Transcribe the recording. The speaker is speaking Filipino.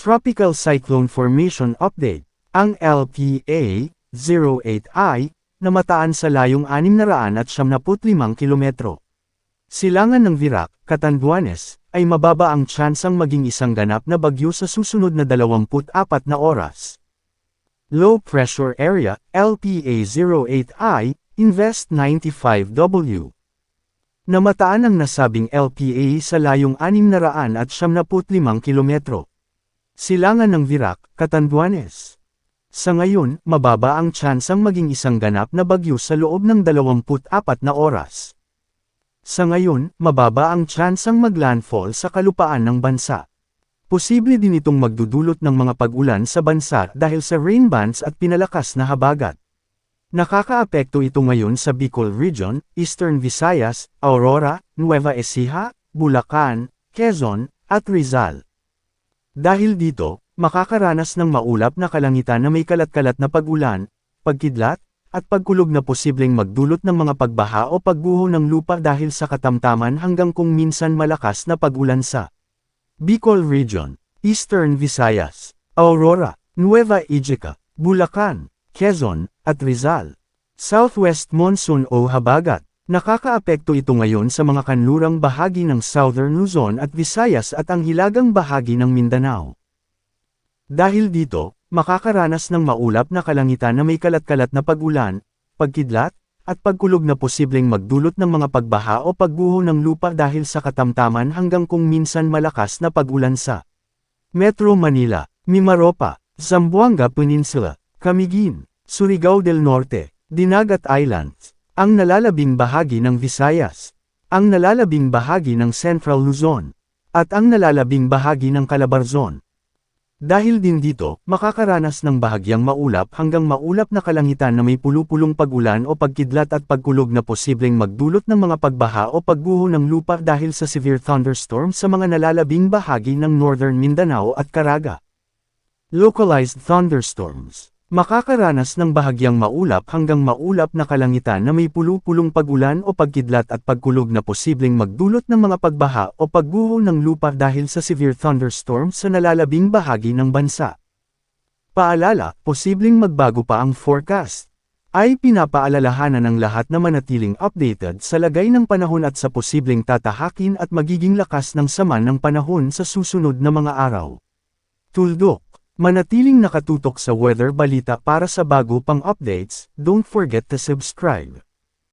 Tropical Cyclone Formation Update. Ang LPA-08I, namataan sa layong 675 kilometro. Silangan ng Virac, Catanduanes, ay mababa ang tsansang maging isang ganap na bagyo sa susunod na 24 na oras. Low Pressure Area, LPA-08I, Invest 95W. Namataan ang nasabing LPA sa layong 675 kilometro. Silangan ng Virac, Catanduanes. Sa ngayon, mababa ang tsansang maging isang ganap na bagyo sa loob ng 24 na oras. Sa ngayon, mababa ang tsansang maglandfall sa kalupaan ng bansa. Posible din itong magdudulot ng mga pag-ulan sa bansa dahil sa rain bands at pinalakas na habagat. Nakakaapekto ito ngayon sa Bicol Region, Eastern Visayas, Aurora, Nueva Ecija, Bulacan, Quezon, at Rizal. Dahil dito, makakaranas ng maulap na kalangitan na may kalat-kalat na pag-ulan, pagkidlat, at pagkulog na posibleng magdulot ng mga pagbaha o pagguho ng lupa dahil sa katamtaman hanggang kung minsan malakas na pag-ulan sa Bicol Region, Eastern Visayas, Aurora, Nueva Ecija, Bulacan, Quezon, at Rizal. Southwest Monsoon o Habagat. Nakakaapekto ito ngayon sa mga kanlurang bahagi ng Southern Luzon at Visayas at ang hilagang bahagi ng Mindanao. Dahil dito, makakaranas ng maulap na kalangitan na may kalat-kalat na pag-ulan, pagkidlat, at pagkulog na posibleng magdulot ng mga pagbaha o pagguho ng lupa dahil sa katamtaman hanggang kung minsan malakas na pag-ulan sa Metro Manila, Mimaropa, Zamboanga Peninsula, Camiguin, Surigao del Norte, Dinagat Islands, ang nalalabing bahagi ng Visayas, ang nalalabing bahagi ng Central Luzon, at ang nalalabing bahagi ng Calabarzon. Dahil din dito, makakaranas ng bahagyang maulap hanggang maulap na kalangitan na may pulupulong pag-ulan o pagkidlat at pagkulog na posibleng magdulot ng mga pagbaha o pagguho ng lupa dahil sa severe thunderstorm sa mga nalalabing bahagi ng Northern Mindanao at Caraga. Localized thunderstorms. Makakaranas ng bahagyang maulap hanggang maulap na kalangitan na may pulupulong pag-ulan o pagkidlat at pagkulog na posibleng magdulot ng mga pagbaha o pagguho ng lupa dahil sa severe thunderstorm sa nalalabing bahagi ng bansa. Paalala, posibleng magbago pa ang forecast. Ay pinapaalalahanan ng lahat na manatiling updated sa lagay ng panahon at sa posibleng tatahakin at magiging lakas ng sama ng panahon sa susunod na mga araw. Tuldok. Manatiling nakatutok sa weather balita para sa bago pang updates, don't forget to subscribe.